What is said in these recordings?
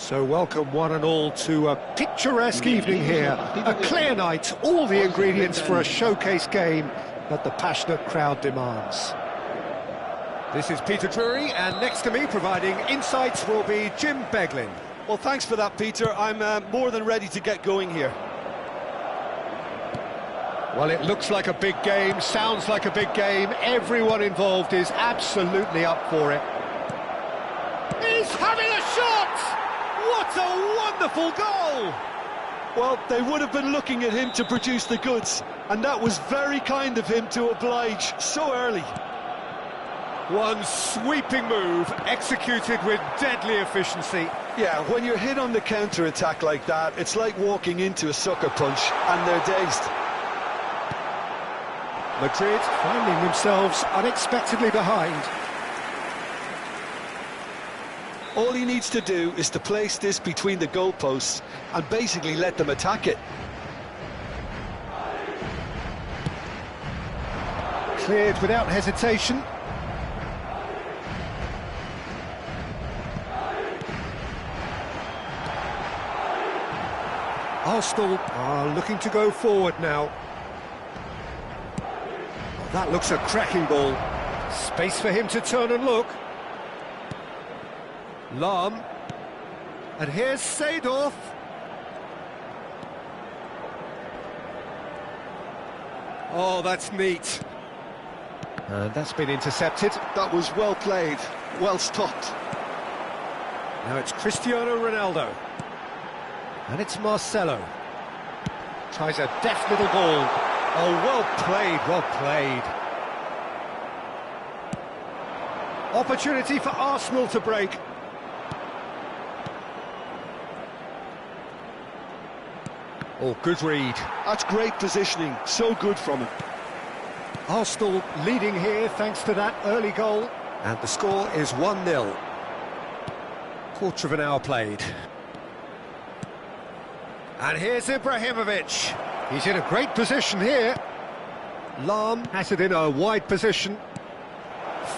So welcome one and all to a picturesque evening here. A clear night, all the ingredients for a showcase game that the passionate crowd demands. This is Peter Drury, and next to me providing insights will be Jim Beglin. Well, thanks for that, Peter. I'm more than ready to get going here. Well, it looks like a big game, sounds like a big game. Everyone involved is absolutely up for it. He's having a shot! What a wonderful goal! Well, they would have been looking at him to produce the goods, and that was very kind of him to oblige so early. One sweeping move, executed with deadly efficiency. Yeah, when you're hit on the counter-attack like that, it's like walking into a sucker punch, and they're dazed. Madrid finding themselves unexpectedly behind. All he needs to do is to place this between the goalposts and basically let them attack it. Cleared without hesitation. Arsenal are looking to go forward now. Oh, that looks a cracking ball. Space for him to turn and look. Lahm. And here's Seedorf. Oh, that's neat. And that's been intercepted. That was well played, well stopped. Now it's Cristiano Ronaldo. And it's Marcelo. Tries a deft little ball. Oh, well played, well played. Opportunity for Arsenal to break. Oh, good read. That's great positioning, so good from him. Arsenal leading here thanks to that early goal. And the score is 1-0. Quarter of an hour played. And here's Ibrahimovic. He's in a great position here. Lahm has it in a wide position.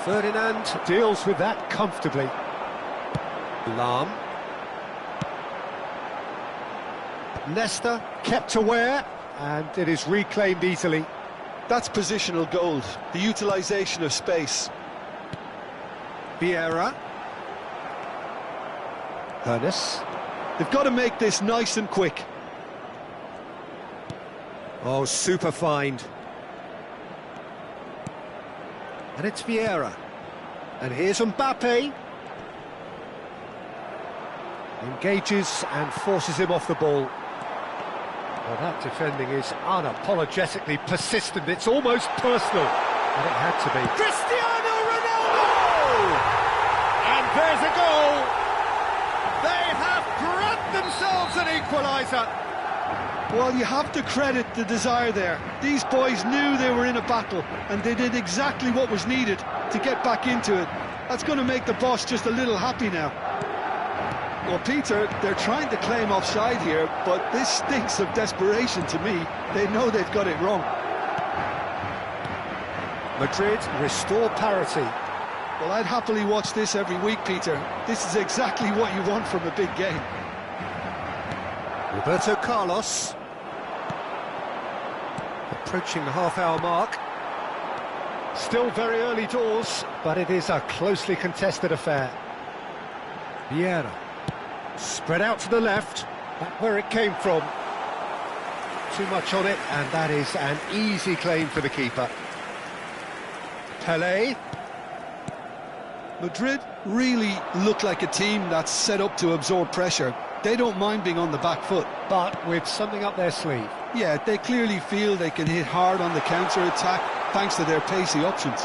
Ferdinand deals with that comfortably. Lahm. Nesta kept aware, and it is reclaimed easily. That's positional gold, the utilisation of space. Vieira. Ernest. They've got to make this nice and quick. Oh, super find. And it's Vieira. And here's Mbappe. Engages and forces him off the ball. Well, that defending is unapologetically persistent. It's almost personal. And it had to be. Cristiano Ronaldo! And there's a goal! They have grabbed themselves an equaliser. Well, you have to credit the desire there. These boys knew they were in a battle, and they did exactly what was needed to get back into it. That's going to make the boss just a little happy now. Well, Peter, they're trying to claim offside here, but this stinks of desperation to me. They know they've got it wrong. Madrid restore parity. Well, I'd happily watch this every week, Peter. This is exactly what you want from a big game. Roberto Carlos. Approaching the half-hour mark. Still very early doors, but it is a closely contested affair. Vieira. Spread out to the left, back where it came from. Too much on it, and that is an easy claim for the keeper. Pelé. Madrid really look like a team that's set up to absorb pressure. They don't mind being on the back foot. But with something up their sleeve. Yeah, they clearly feel they can hit hard on the counter-attack thanks to their pacey options.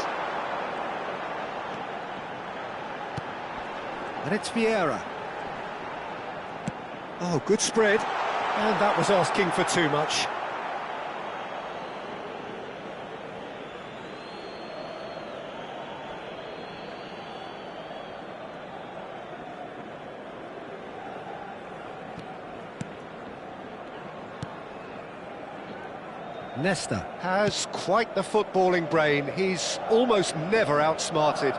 And it's Vieira. Oh, good spread. And that was asking for too much. Nesta has quite the footballing brain. He's almost never outsmarted.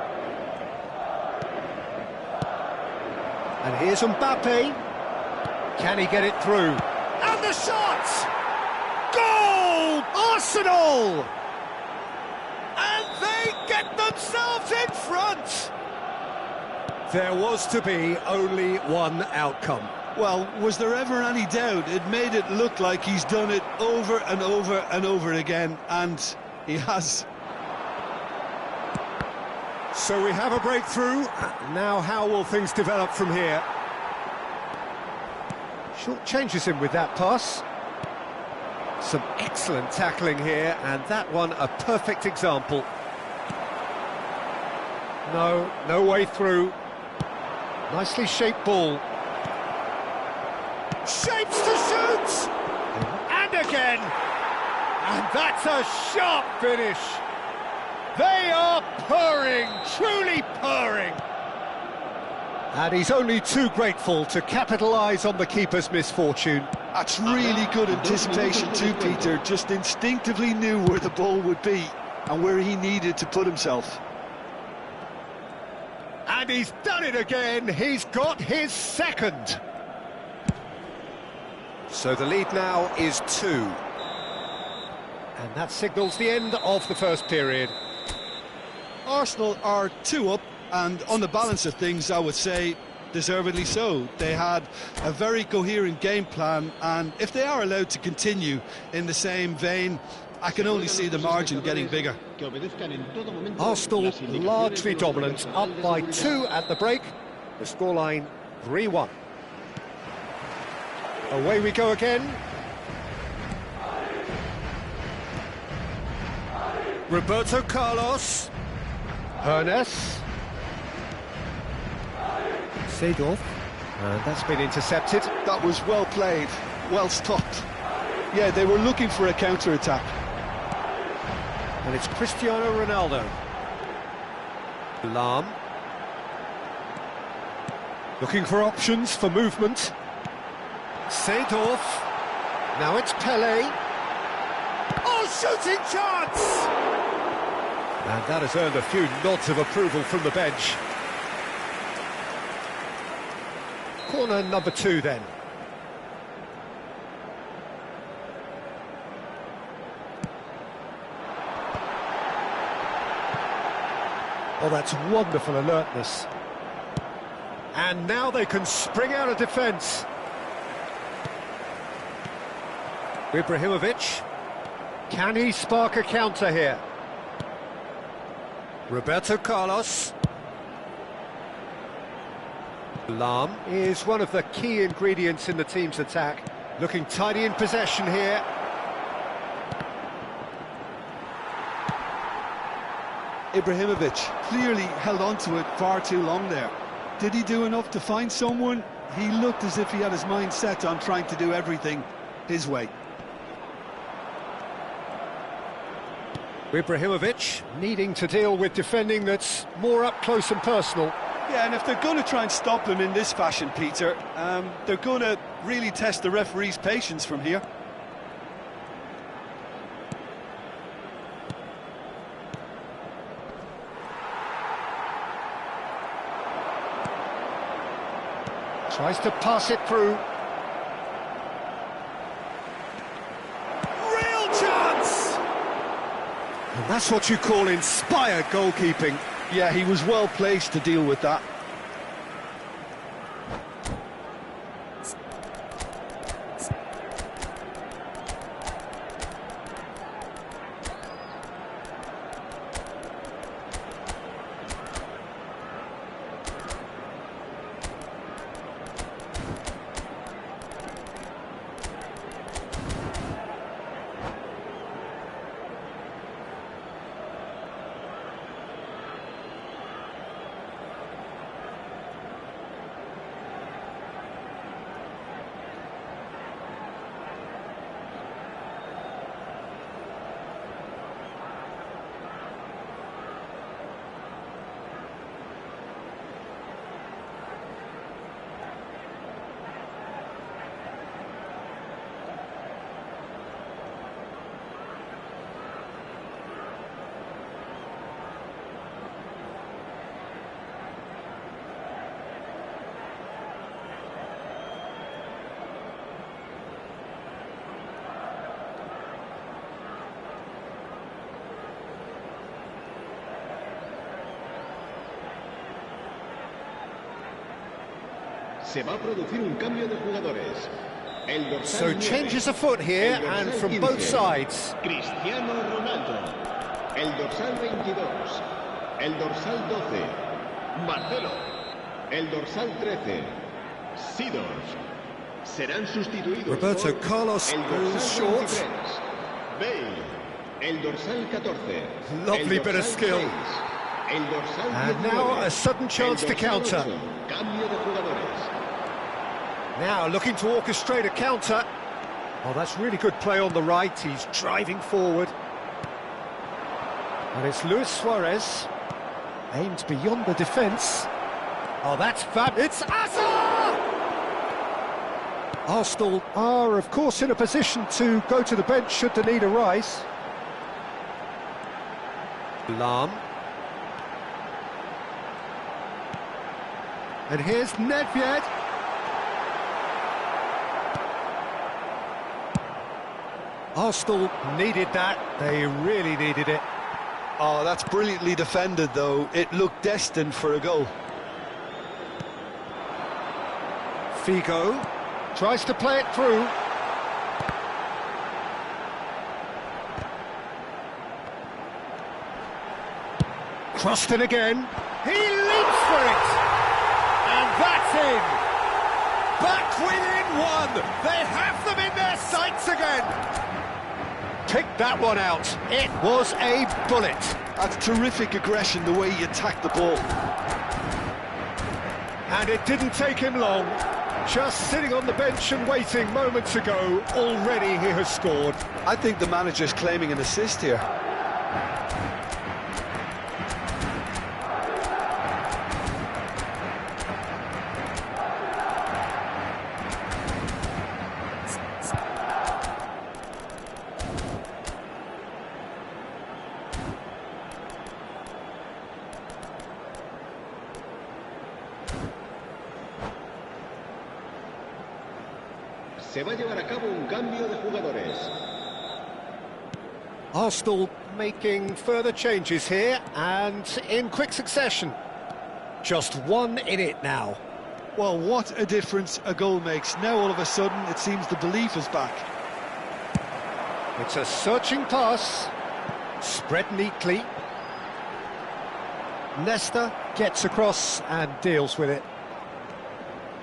And here's Mbappe. Can he get it through? And the shot! Goal! Arsenal! And they get themselves in front! There was to be only one outcome. Well, was there ever any doubt? It made it look like he's done it over and over and over again, and he has. So we have a breakthrough. Now how will things develop from here? Short changes him with that pass. Some excellent tackling here, and that one a perfect example. No way through. Nicely shaped ball. Shapes to shoot! And again! And that's a sharp finish! They are purring, truly purring! And he's only too grateful to capitalise on the keeper's misfortune. That's really good anticipation too, Peter. Just instinctively knew where the ball would be and where he needed to put himself. And he's done it again, he's got his second. So the lead now is 2. And that signals the end of the first period. Arsenal are 2 up, and on the balance of things, I would say deservedly so. They had a very coherent game plan, and if they are allowed to continue in the same vein, I can only see the margin getting bigger. Arsenal largely dominant, up by 2 at the break. The scoreline 3-1. Away we go again. Roberto Carlos. Hernes. Seedorf. And that's been intercepted. That was well played, well stopped. Yeah, they were looking for a counter-attack. And it's Cristiano Ronaldo. Lahm. Looking for options for movement. Seedorf. Now it's Pelé. Oh, shooting chance! And that has earned a few nods of approval from the bench. Corner number 2 then. Oh, that's wonderful alertness. And now they can spring out of defence. Ibrahimovic. Can he spark a counter here? Roberto Carlos. Lahm is one of the key ingredients in the team's attack. Looking tidy in possession here. Ibrahimovic clearly held on to it far too long there. Did he do enough to find someone? He looked as if he had his mind set on trying to do everything his way. Ibrahimovic needing to deal with defending that's more up close and personal. Yeah, and if they're going to try and stop him in this fashion, Peter, they're going to really test the referee's patience from here. Tries to pass it through. Real chance! And that's what you call inspired goalkeeping. Yeah, he was well placed to deal with that. Se va a producir un cambio de jugadores. El dorsal So 9, changes afoot here el dorsal and from 15, both sides. Cristiano Ronaldo. El dorsal 22. El dorsal 12. Marcelo. El dorsal 13. Seedorf. Serán sustituidos Roberto por Carlos el goes dorsal short. 23. Bale. El dorsal 14. Lovely el bit of dorsal skill. 6, el dorsal And 19, now a sudden chance el to dorsal counter. 8, cambio de jugadores. Now looking to orchestrate a counter. Oh, that's really good play on the right. He's driving forward. And it's Luis Suarez. Aimed beyond the defence. Oh, that's fab. It's Hazard! Arsenal are, of course, in a position to go to the bench should the need arise. Lam. And here's Nedved. Arsenal needed that. They really needed it. Oh, that's brilliantly defended, though. It looked destined for a goal. Figo tries to play it through. Crossed in again. He leaps for it. And that's in. Back within one. They have them in their sights again. Picked that one out. It was a bullet. That's terrific aggression, the way he attacked the ball. And it didn't take him long. Just sitting on the bench and waiting moments ago, already he has scored. I think the manager's claiming an assist here. Se va a llevar a cabo un cambio de jugadores. Arsenal making further changes here and in quick succession. Just one in it now. Well, what a difference a goal makes. Now all of a sudden it seems the belief is back. It's a searching pass, spread neatly. Nesta gets across and deals with it.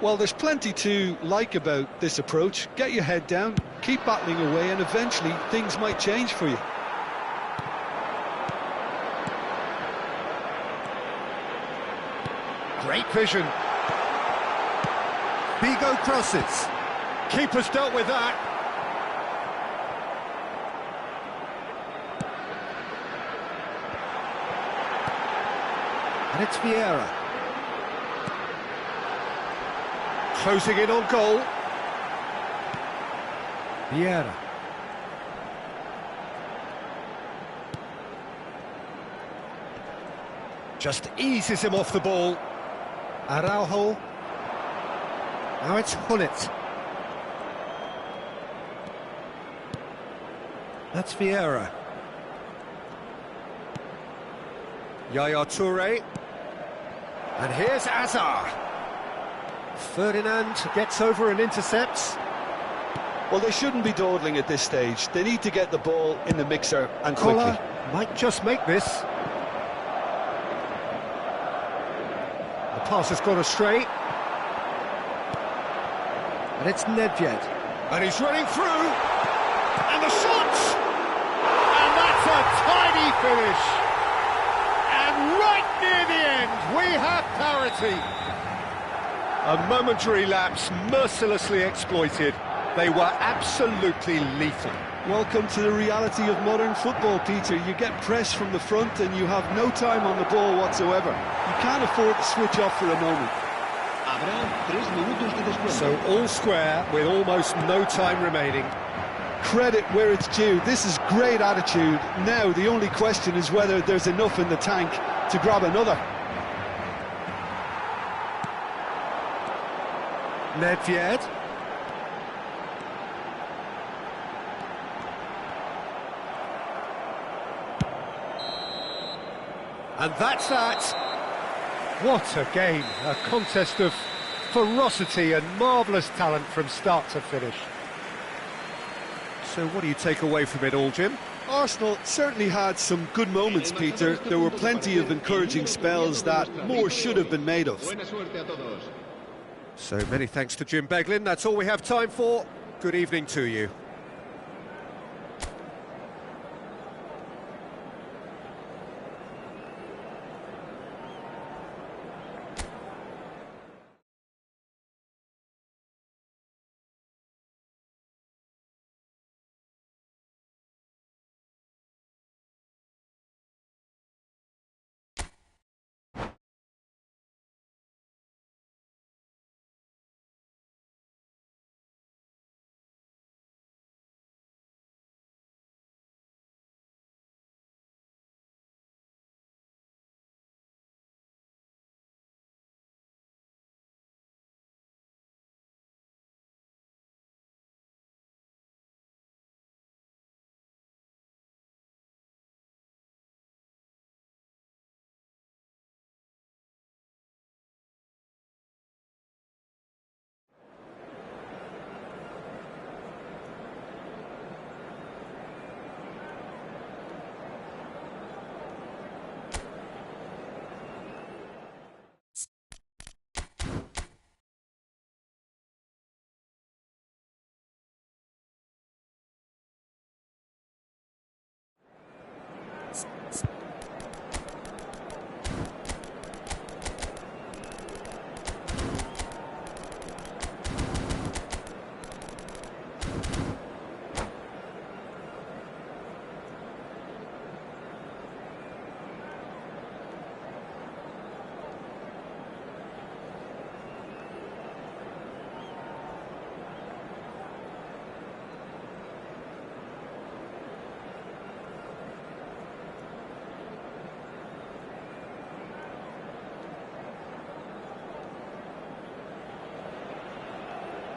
Well, there's plenty to like about this approach. Get your head down, keep battling away, and eventually things might change for you. Great vision. Figo crosses. Keeper's dealt with that. And it's Vieira. Closing in on goal. Vieira. Just eases him off the ball. Araujo. Now it's Hullet. That's Vieira. Yaya Toure. And here's Hazard. Ferdinand gets over and intercepts. Well, they shouldn't be dawdling at this stage. They need to get the ball in the mixer and quickly. Kola might just make this. The pass has gone astray. And it's Nedved. And he's running through. And the shot! And that's a tiny finish. And right near the end, we have parity. A momentary lapse mercilessly exploited. They were absolutely lethal. Welcome to the reality of modern football, Peter. You get pressed from the front and you have no time on the ball whatsoever. You can't afford to switch off for a moment. Habrá 3 minutos de descuento. So all square with almost no time remaining. Credit where it's due. This is great attitude. Now the only question is whether there's enough in the tank to grab another. Nedved. And that's that. What a game. A contest of ferocity and marvellous talent from start to finish. So what do you take away from it all, Jim? Arsenal certainly had some good moments, Peter. There were plenty of encouraging spells that more should have been made of. So many thanks to Jim Beglin. That's all we have time for. Good evening to you.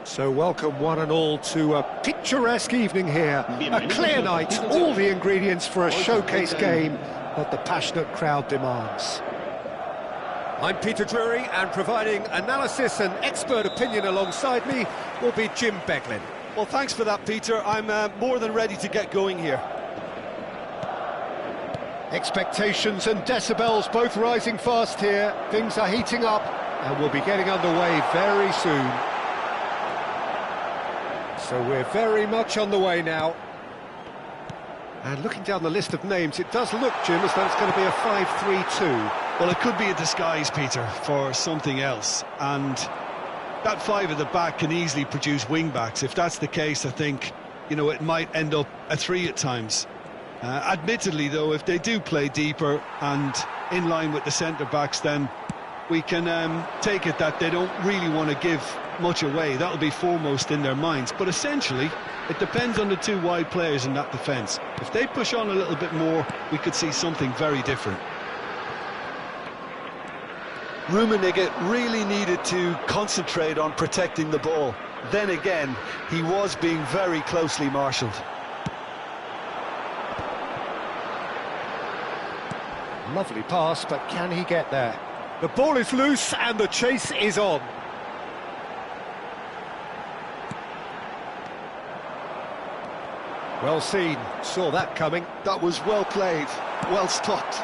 So welcome one and all to a picturesque evening here, a clear night, all the ingredients for a showcase game that the passionate crowd demands. I'm Peter Drury, and providing analysis and expert opinion alongside me will be Jim Beglin. Well, thanks for that, Peter. I'm more than ready to get going here. Expectations and decibels both rising fast here. Things are heating up, and we'll be getting underway very soon. So we're very much on the way now. And looking down the list of names, it does look, Jim, as though it's going to be a 5-3-2. Well, it could be a disguise, Peter, for something else. And that five at the back can easily produce wing-backs. If that's the case, I think, you know, it might end up a three at times. Admittedly, though, if they do play deeper and in line with the centre-backs, then we can take it that they don't really want to give much away. That'll be foremost in their minds. But essentially, it depends on the two wide players in that defence. If they push on a little bit more, we could see something very different. Rummenigge really needed to concentrate on protecting the ball. Then again, he was being very closely marshalled. Lovely pass, but can he get there? The ball is loose and the chase is on. Well seen, saw that coming. That was well played, well stopped.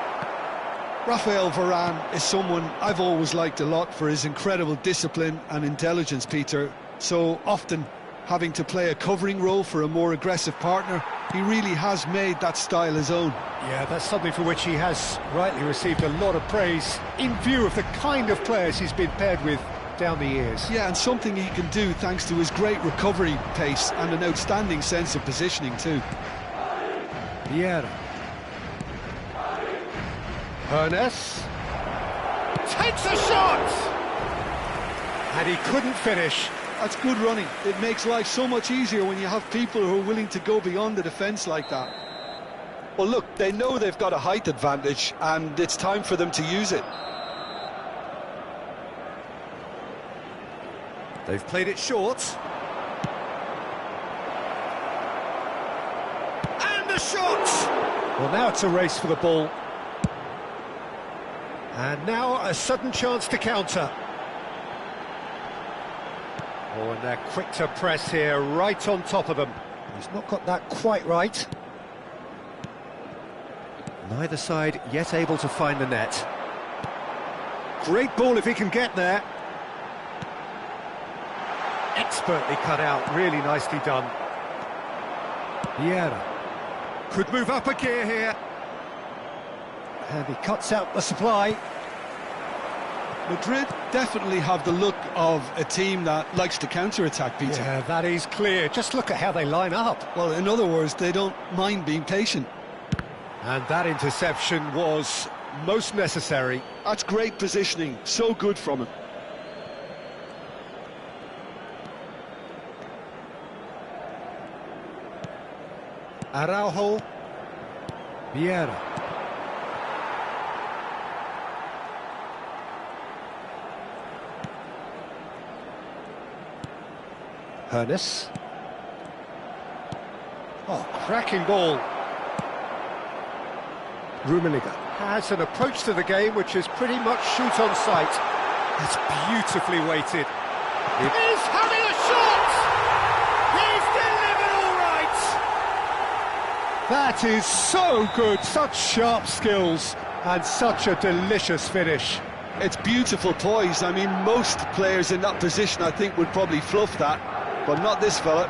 Raphael Varane is someone I've always liked a lot for his incredible discipline and intelligence, Peter. So often having to play a covering role for a more aggressive partner, he really has made that style his own. Yeah, that's something for which he has rightly received a lot of praise in view of the kind of players he's been paired with down the years. Yeah, and something he can do thanks to his great recovery pace and an outstanding sense of positioning too. Vieira. Ernest takes a shot! And he couldn't finish. That's good running. It makes life so much easier when you have people who are willing to go beyond the defence like that. Well, look, they know they've got a height advantage, and it's time for them to use it. They've played it short. And a shot! Well, now it's a race for the ball. And now a sudden chance to counter. Oh, and they're quick to press here, right on top of them. He's not got that quite right. Neither side yet able to find the net. Great ball if he can get there. Expertly cut out, really nicely done. Vieira could move up a gear here. And he cuts out the supply. Madrid definitely have the look of a team that likes to counter-attack, Peter. Yeah, that is clear. Just look at how they line up. Well, in other words, they don't mind being patient. And that interception was most necessary. That's great positioning, so good from him. Araujo. Vieira. Hernes. Oh, cracking ball. Rummenigge has an approach to the game which is pretty much shoot on sight. It's beautifully weighted. He's having a shot! He's delivered all right! That is so good, such sharp skills and such a delicious finish. It's beautiful poise. I mean, most players in that position, I think, would probably fluff that, but not this fella.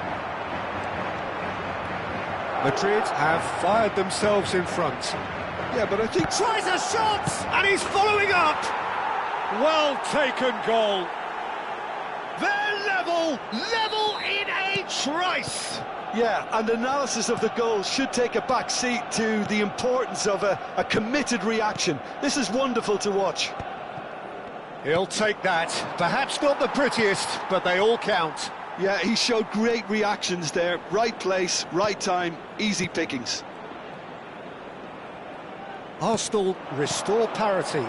Madrid have fired themselves in front. Yeah, but I think... Tries a shot, and he's following up. Well taken goal. They're level in a trice. Yeah, and analysis of the goal should take a back seat to the importance of a committed reaction. This is wonderful to watch. He'll take that. Perhaps not the prettiest, but they all count. Yeah, he showed great reactions there. Right place, right time, easy pickings. Arsenal restore parity.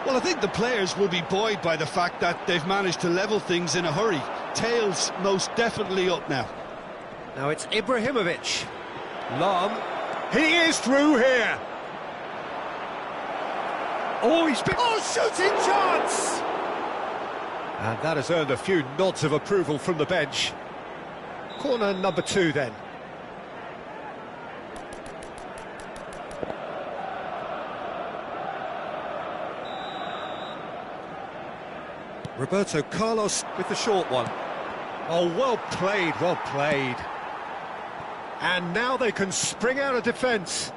Well, I think the players will be buoyed by the fact that they've managed to level things in a hurry. Tails most definitely up now. Now it's Ibrahimovic. Lam. He is through here. Oh, he's been... Oh, shooting chance! And that has earned a few nods of approval from the bench. Corner number 2 then. Roberto Carlos with the short one. Oh, well played, well played. And now they can spring out of defence.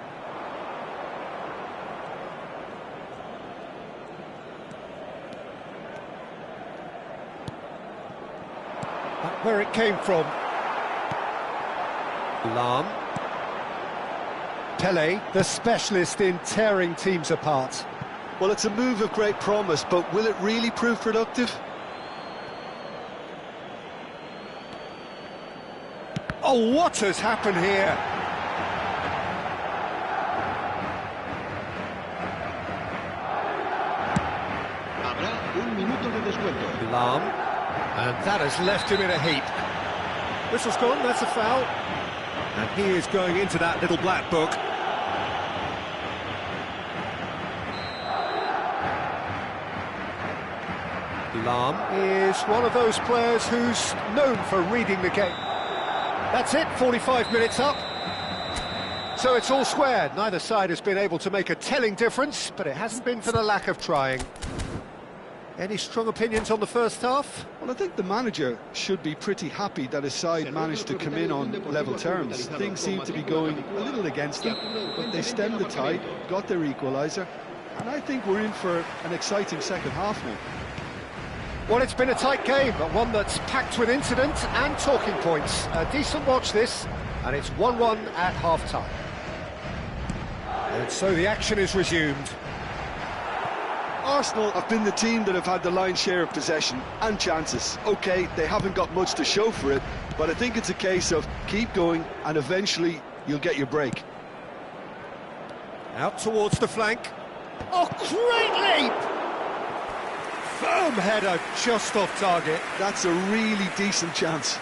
Back where it came from. Lam. Pele, the specialist in tearing teams apart. Well, it's a move of great promise, but will it really prove productive? Oh, what has happened here? Habrá un minuto de descuento. Lam. And that has left him in a heap. Whistle's gone, that's a foul. And he is going into that little black book. Lam is one of those players who's known for reading the game. That's it, 45 minutes up. So it's all square. Neither side has been able to make a telling difference, but it hasn't been for the lack of trying. Any strong opinions on the first half? Well, I think the manager should be pretty happy that his side managed to come in on level terms. Things seem to be going a little against them, but they stemmed the tide, got their equaliser, and I think we're in for an exciting second half now. Well, it's been a tight game, but one that's packed with incident and talking points. A decent watch this, and it's 1-1 at half-time. And so the action is resumed. Arsenal have been the team that have had the lion's share of possession and chances. OK, they haven't got much to show for it, but I think it's a case of keep going and eventually you'll get your break. Out towards the flank. Oh, great leap! Firm header just off target. That's a really decent chance.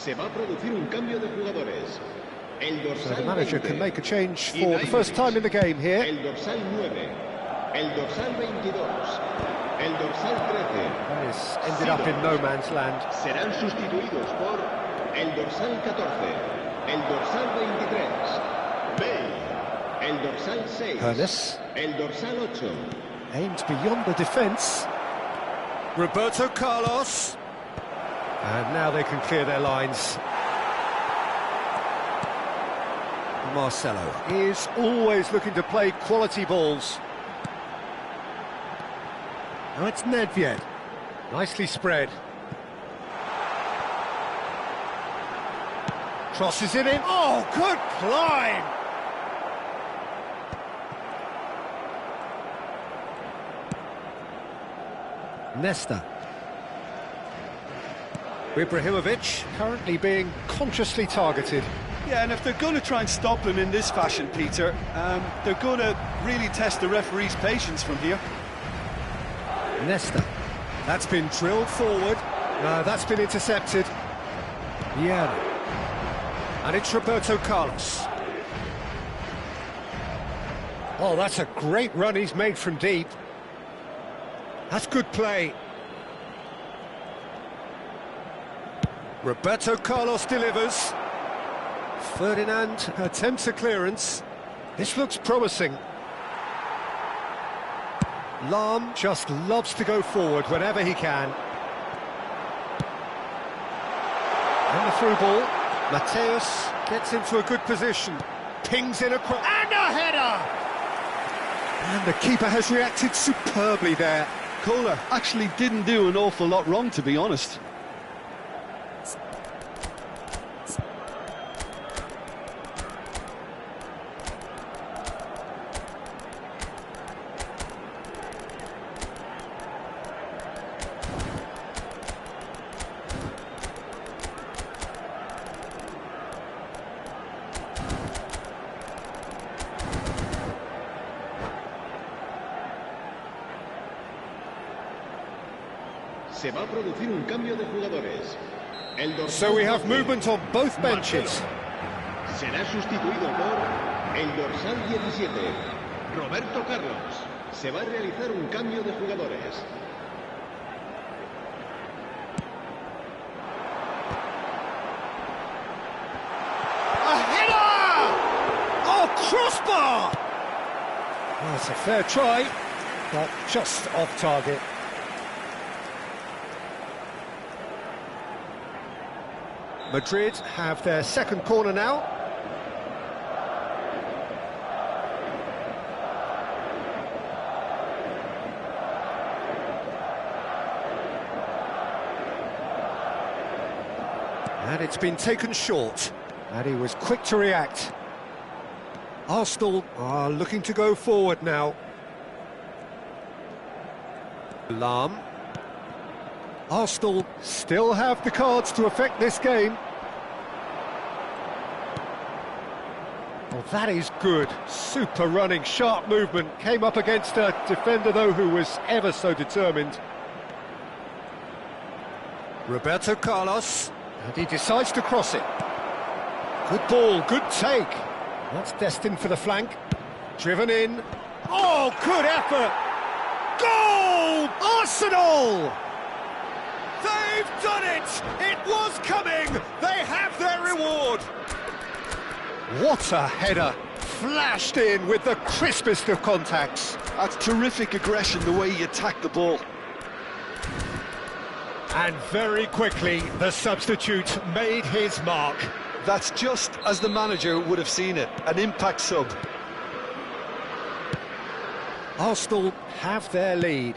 Se va a producir un cambio de jugadores. El So dorsal the manager 20. can make a change for the first time in the game here. El dorsal 9. El dorsal 22. El dorsal 13. That is ended up in no man's land. Serán sustituidos por el dorsal 14. El dorsal 23. Bale. El dorsal 6. Ernest El dorsal 8. aims beyond the defence. Roberto Carlos. And now they can clear their lines. Marcelo is always looking to play quality balls. Now it's Nedved. Nicely spread. Crosses it in. Oh, good climb! Nesta. Ibrahimovic currently being consciously targeted. Yeah, and if they're going to try and stop him in this fashion, Peter, they're going to really test the referee's patience from here. Nesta. That's been drilled forward. That's been intercepted. Yeah. And it's Roberto Carlos. Oh, that's a great run he's made from deep. That's good play. Roberto Carlos delivers. Ferdinand attempts a clearance. This looks promising. Lahm just loves to go forward whenever he can. And the through ball. Mateus gets into a good position. Pings in across. And a header! And the keeper has reacted superbly there. Kohler actually didn't do an awful lot wrong, to be honest. Se va a producir un cambio de jugadores. El dorsal So we have 12, movement on both benches. será sustituido por el dorsal 17, Roberto Carlos. Se va a realizar un cambio de jugadores. A header! Oh, crossbar! Well, it's a fair try, but just off target. Madrid have their second corner now. And it's been taken short, and he was quick to react. Arsenal are looking to go forward now. Lahm. Arsenal still have the cards to affect this game. Well, that is good. Super running, sharp movement. Came up against a defender, though, who was ever so determined. Roberto Carlos. And he decides to cross it. Good ball, good take. That's destined for the flank. Driven in. Oh, good effort! Goal! Arsenal! They've done it! It was coming! They have their reward! What a header! Flashed in with the crispest of contacts. That's terrific aggression, the way he attacked the ball. And very quickly, the substitute made his mark. That's just as the manager would have seen it, an impact sub. Arsenal have their lead.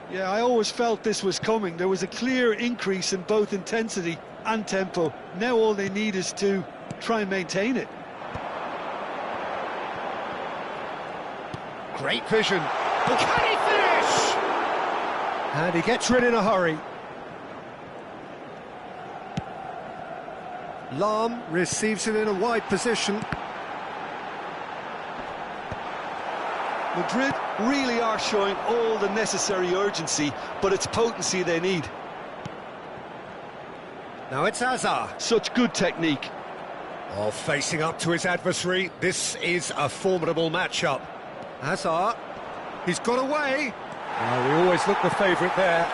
Yeah, I always felt this was coming. There was a clear increase in both intensity and tempo. Now all they need is to try and maintain it. Great vision. Can he finish? And he gets rid in a hurry. Lahm receives it in a wide position. Madrid really are showing all the necessary urgency, but it's potency they need. Now it's Hazard. Such good technique. Oh, facing up to his adversary. This is a formidable matchup. Hazard. He's got away. Oh, we always look the favourite there.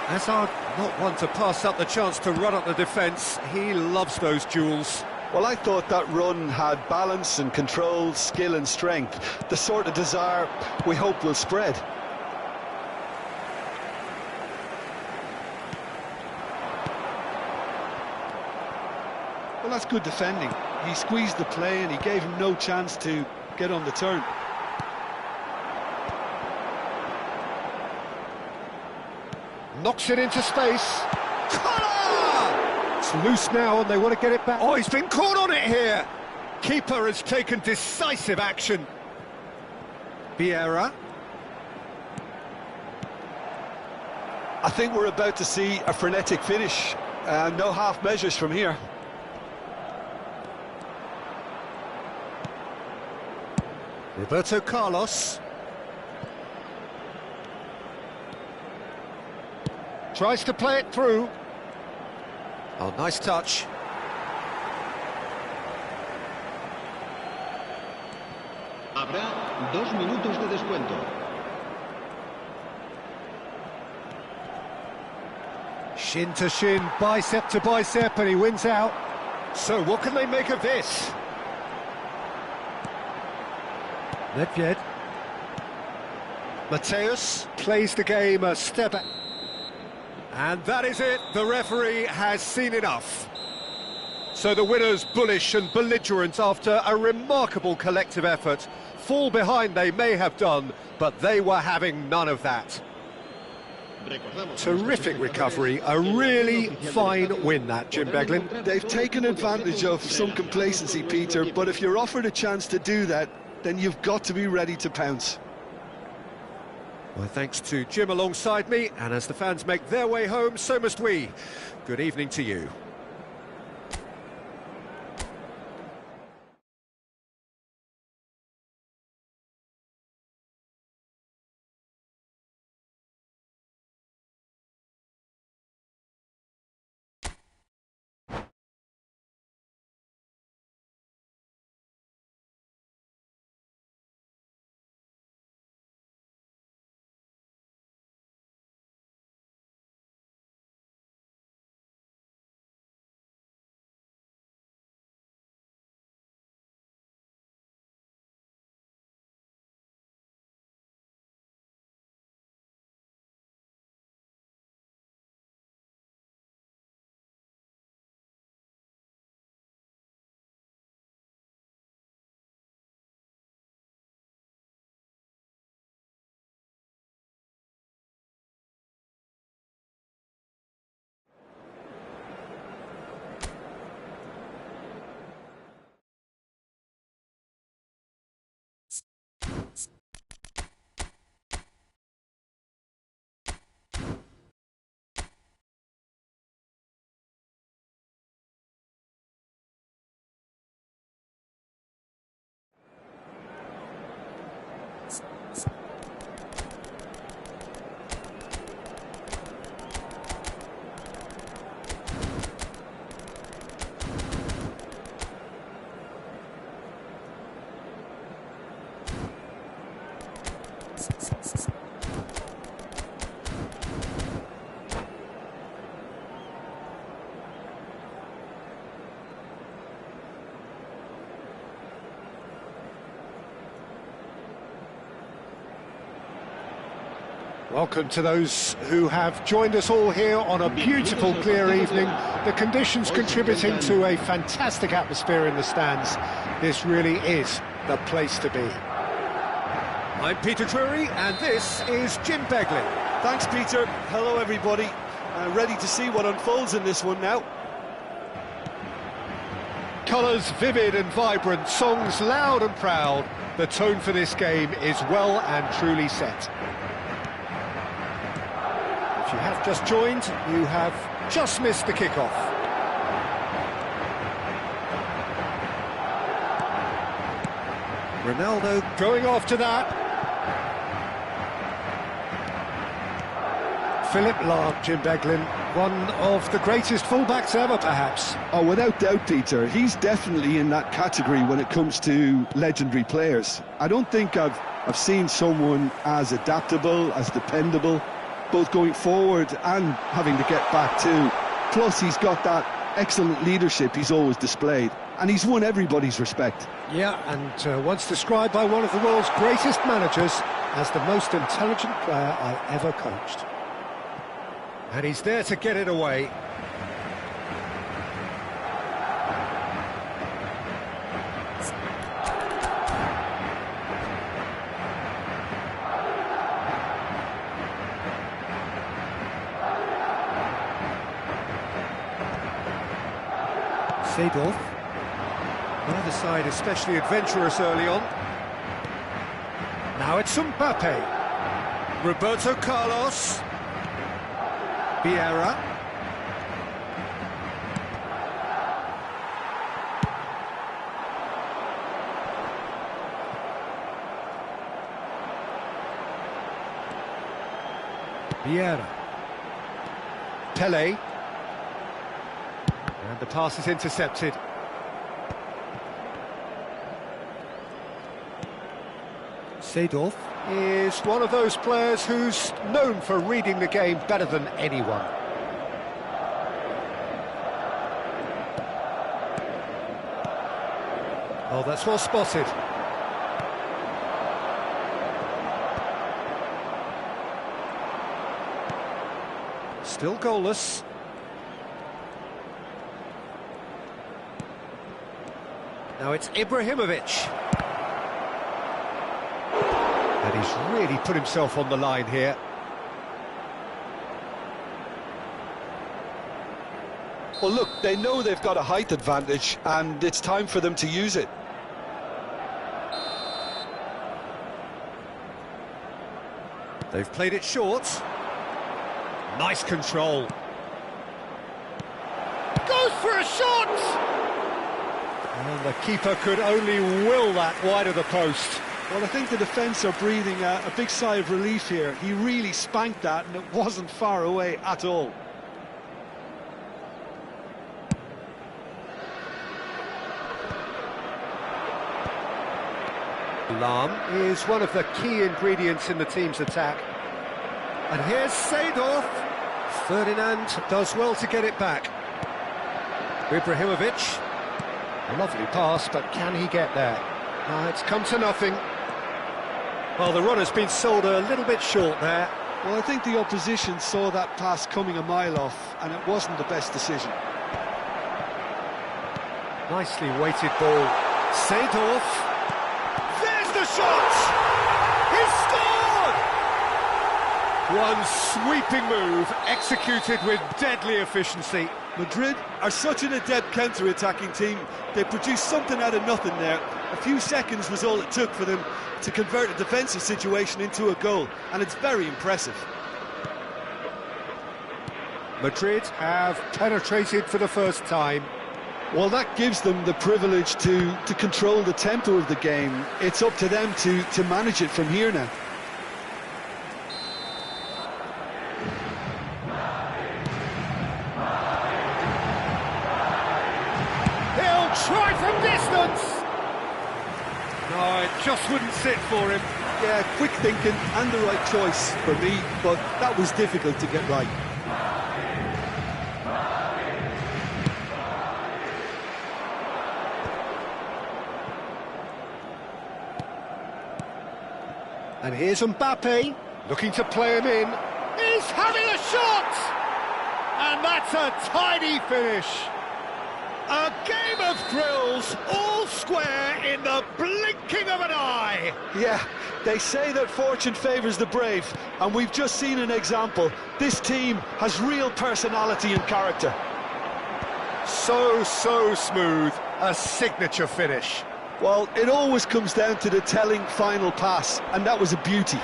Hazard, not one to pass up the chance to run up the defence. He loves those duels. Well, I thought that run had balance and control, skill and strength. The sort of desire we hope will spread. Well, that's good defending. He squeezed the play and he gave him no chance to get on the turn. Knocks it into space. It's loose now and they want to get it back. Oh, he's been caught on it here. Keeper has taken decisive action. Vieira. I think we're about to see a frenetic finish. No half measures from here. Roberto Carlos. Tries to play it through. Oh, nice touch. Habrá 2 minutos de descuento. Shin to shin, bicep to bicep, and he wins out. So what can they make of this? Nedved. Mateus plays the game a step back. And that is it, the referee has seen enough. So the winners, bullish and belligerent after a remarkable collective effort. Fall behind they may have done, but they were having none of that. Terrific recovery, a really fine win that, Jim Beglin. They've taken advantage of some complacency, Peter, but if you're offered a chance to do that, then you've got to be ready to pounce. Well, thanks to Jim alongside me, and as the fans make their way home, so must we. Good evening to you. Welcome to those who have joined us all here on a beautiful, clear evening. The conditions contributing to a fantastic atmosphere in the stands. This really is the place to be. I'm Peter Drury, and this is Jim Beglin. Thanks, Peter. Hello, everybody. Ready to see what unfolds in this one now. Colours vivid and vibrant, songs loud and proud. The tone for this game is well and truly set. If you have just joined, you have just missed the kickoff. Ronaldo going after that. Philip Lahm, Jim Beglin, one of the greatest fullbacks ever, perhaps. Oh, without doubt, Peter. He's definitely in that category when it comes to legendary players. I don't think I've seen someone as adaptable, as dependable, both going forward and having to get back too. Plus, he's got that excellent leadership he's always displayed, and he's won everybody's respect. Yeah, and once described by one of the world's greatest managers as the most intelligent player I ever coached. And he's there to get it away. Seedorf. Neither side especially adventurous early on. Now it's Mbappe. Roberto Carlos. Vieira. Vieira. Pele. And the pass is intercepted. Seedorf is one of those players who's known for reading the game better than anyone. Oh, that's well spotted. Still goalless. Now it's Ibrahimovic. And he's really put himself on the line here. Well, look, they know they've got a height advantage, and it's time for them to use it. They've played it short. Nice control. Goes for a shot! And the keeper could only will that wide of the post. Well, I think the defence are breathing a big sigh of relief here. He really spanked that, and it wasn't far away at all. Lahm is one of the key ingredients in the team's attack. And here's Seedorf. Ferdinand does well to get it back. Ibrahimovic. A lovely pass, but can he get there? It's come to nothing. Well, the runner's been sold a little bit short there. Well, I think the opposition saw that pass coming a mile off, and it wasn't the best decision. Nicely weighted ball. Seedorf. There's the shot! He scored! One sweeping move, executed with deadly efficiency. Madrid are such an adept counter-attacking team. They produced something out of nothing there. A few seconds was all it took for them to convert a defensive situation into a goal, and it's very impressive. Madrid have penetrated for the first time. Well, that gives them the privilege to control the tempo of the game. It's up to them to manage it from here now. Try from distance! No, it just wouldn't sit for him. Yeah, quick thinking and the right choice for me, but that was difficult to get right. And here's Mbappe, looking to play him in. He's having a shot! And that's a tidy finish. A game of thrills, all square in the blinking of an eye. Yeah, they say that fortune favours the brave, and we've just seen an example. This team has real personality and character. So smooth, a signature finish. Well, it always comes down to the telling final pass, and that was a beauty.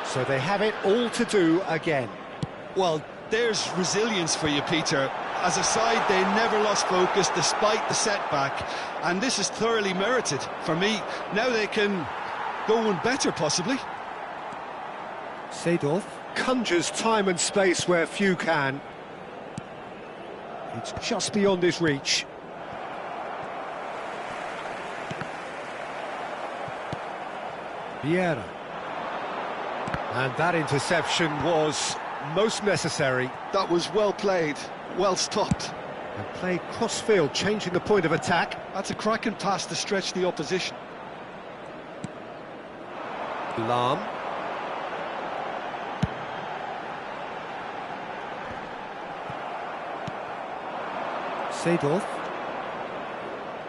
So they have it all to do again. Well, there's resilience for you, Peter. As a side, they never lost focus despite the setback, and this is thoroughly merited. For me, now they can go one better, possibly. Seedorf conjures time and space where few can. It's just beyond his reach. Vieira. And that interception was most necessary. That was well played, well stopped. And played cross-field, changing the point of attack. That's a cracking pass to stretch the opposition. Lahm. Seedorf.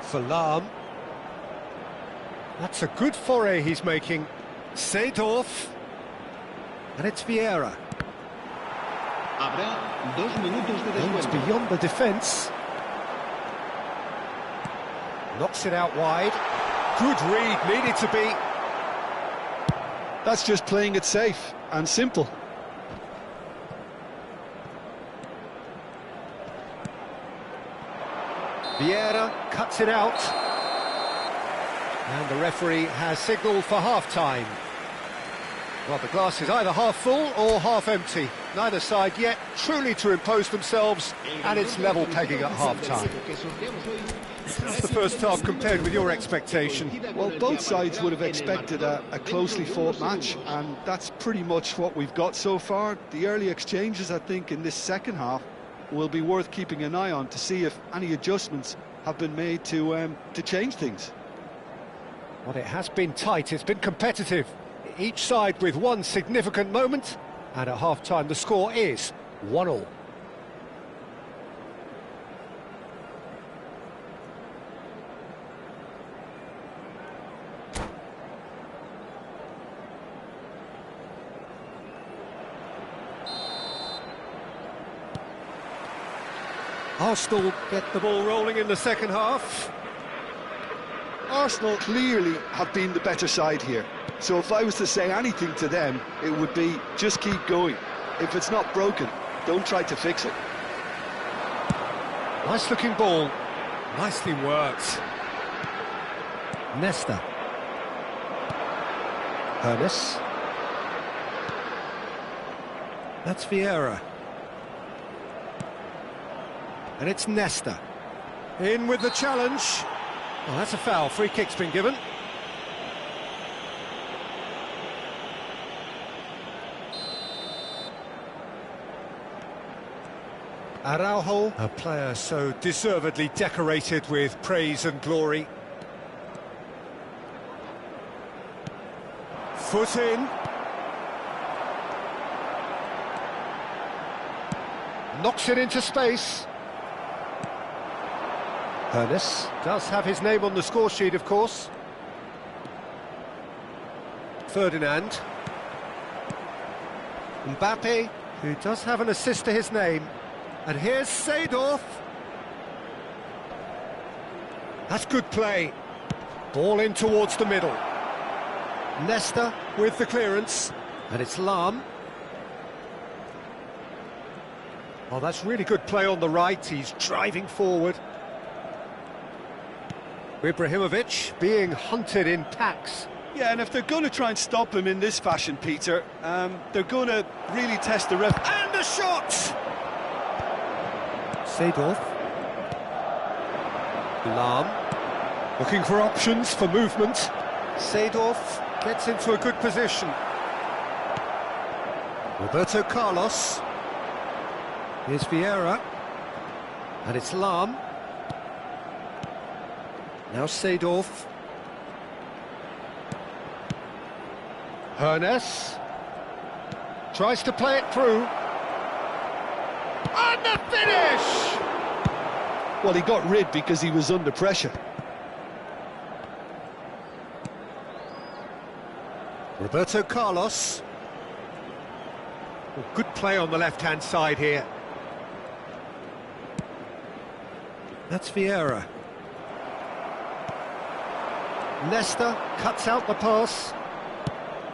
For Lahm. That's a good foray he's making. Seedorf. And it's Vieira. Habrá 2 minutos de It's descuento. beyond the defence. Knocks it out wide. Good read, needed to be. That's just playing it safe and simple. Vieira cuts it out. And the referee has signalled for half-time. Well, the glass is either half full or half empty. Neither side yet truly to impose themselves, and it's level pegging at half-time. How's the first half compared with your expectation? Well, both sides would have expected a closely fought match, and that's pretty much what we've got so far. The early exchanges, I think, in this second half will be worth keeping an eye on to see if any adjustments have been made to change things. Well, it has been tight, it's been competitive. Each side with one significant moment, and at half-time the score is 1-1. Arsenal get the ball rolling in the second half. Arsenal clearly have been the better side here. So if I was to say anything to them, it would be just keep going. If it's not broken, don't try to fix it. Nice looking ball. Nicely worked. Nesta. Ernest. That's Vieira. And it's Nesta. In with the challenge. Oh, that's a foul. Free kick's been given. Araujo, a player so deservedly decorated with praise and glory. Foot in. Knocks it into space. Ernest does have his name on the score sheet, of course. Ferdinand. Mbappe, who does have an assist to his name. And here's Seedorf. That's good play. Ball in towards the middle. Nesta with the clearance. And it's Lahm. Oh, that's really good play on the right. He's driving forward. Ibrahimovic being hunted in packs. Yeah, and if they're going to try and stop him in this fashion, Peter, they're going to really test the ref. And a shot! Seedorf. Lahm. Looking for options for movement. Seedorf gets into a good position. Roberto Carlos. Here's Vieira. And it's Lahm. Now Seedorf. Ernest tries to play it through. And the finish! Well, he got rid because he was under pressure. Roberto Carlos. Well, good play on the left-hand side here. That's Vieira. Nesta cuts out the pass.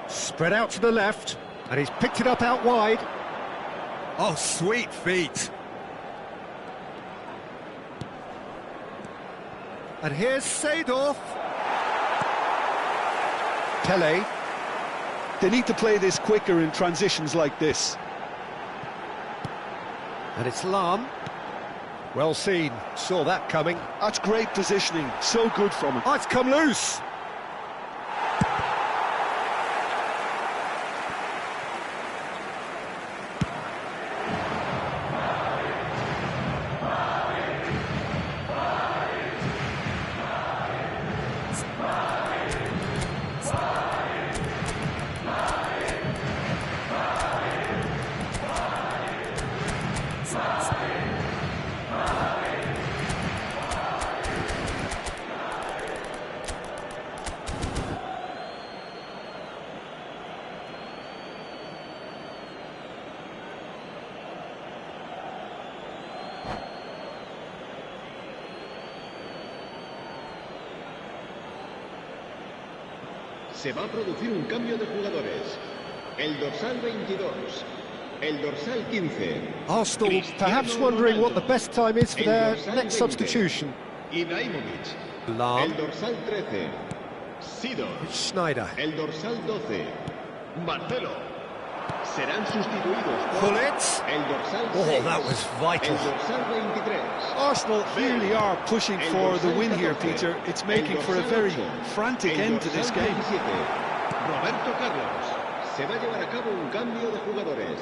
Spread out to the left, and he's picked it up out wide. Oh, sweet feet. And here's Seedorf. Pele. They need to play this quicker in transitions like this. And it's Lahm. Well seen, saw that coming. That's great positioning, so good from him. Oh, it's come loose. Se va a producir un cambio de jugadores. El dorsal 22, el dorsal 15. Arsenal perhaps wondering what the best time is for their next substitution. Ibrahimovic. Lahm. El dorsal 13. Sidor. It's Schneider. El dorsal 12. Marcelo. Serán sustituidos por Bullets. el dorsal 6. Oh, that was vital. El dorsal 23. Arsenal really are pushing for the win here, Peter. It's making for a very frantic end to this game. Roberto Carlos. Se va a llevar a cabo un cambio de jugadores.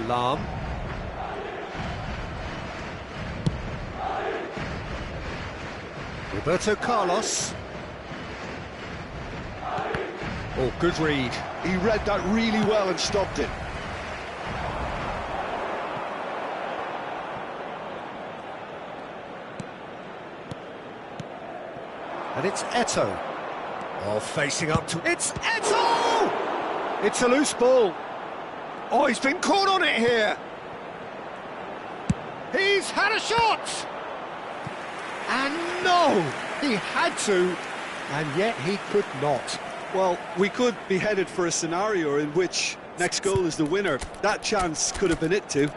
Lahm. Roberto Carlos. Oh, good read. He read that really well and stopped it. And it's Eto'o. Oh, facing up to... It's Eto'o! It's a loose ball. Oh, he's been caught on it here. He's had a shot! And no! He had to, and yet he could not. Well, we could be headed for a scenario in which next goal is the winner. That chance could have been it too.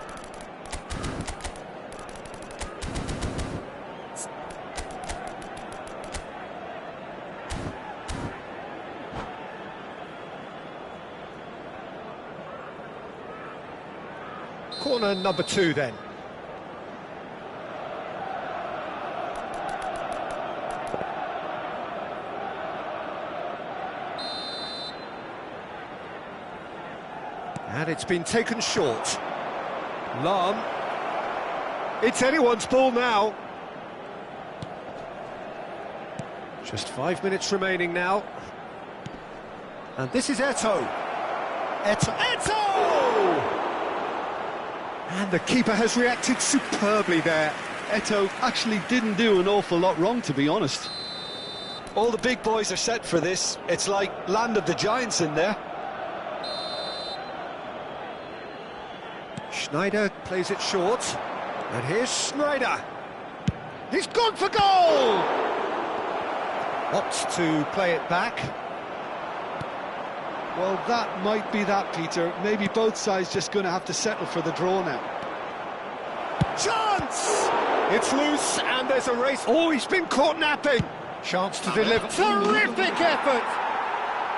Corner number 2 then. And it's been taken short. Lahm. It's anyone's ball now. Just 5 minutes remaining now. And this is Eto'o. Eto'o! And the keeper has reacted superbly there. Eto'o actually didn't do an awful lot wrong, to be honest. All the big boys are set for this. It's like land of the giants in there. Schneider plays it short. And here's Schneider. He's gone for goal! Opts to play it back. Well, that might be that, Peter. Maybe both sides just going to have to settle for the draw now. Chance! It's loose and there's a race. Oh, he's been caught napping. Chance to deliver. Terrific effort!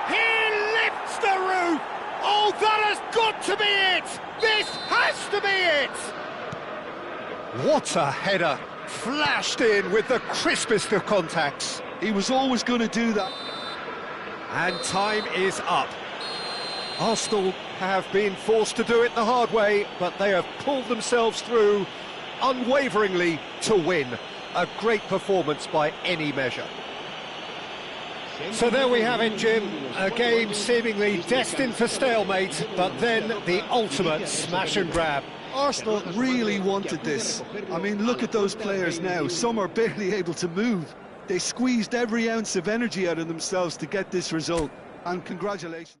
He lifts the roof! Oh, that has got to be it! This has to be it! What a header! Flashed in with the crispest of contacts. He was always going to do that. And time is up. Arsenal have been forced to do it the hard way, but they have pulled themselves through unwaveringly to win. A great performance by any measure. So there we have it, Jim. A game seemingly destined for stalemate, but then the ultimate smash and grab. Arsenal really wanted this. I mean, look at those players now. Some are barely able to move. They squeezed every ounce of energy out of themselves to get this result. And congratulations.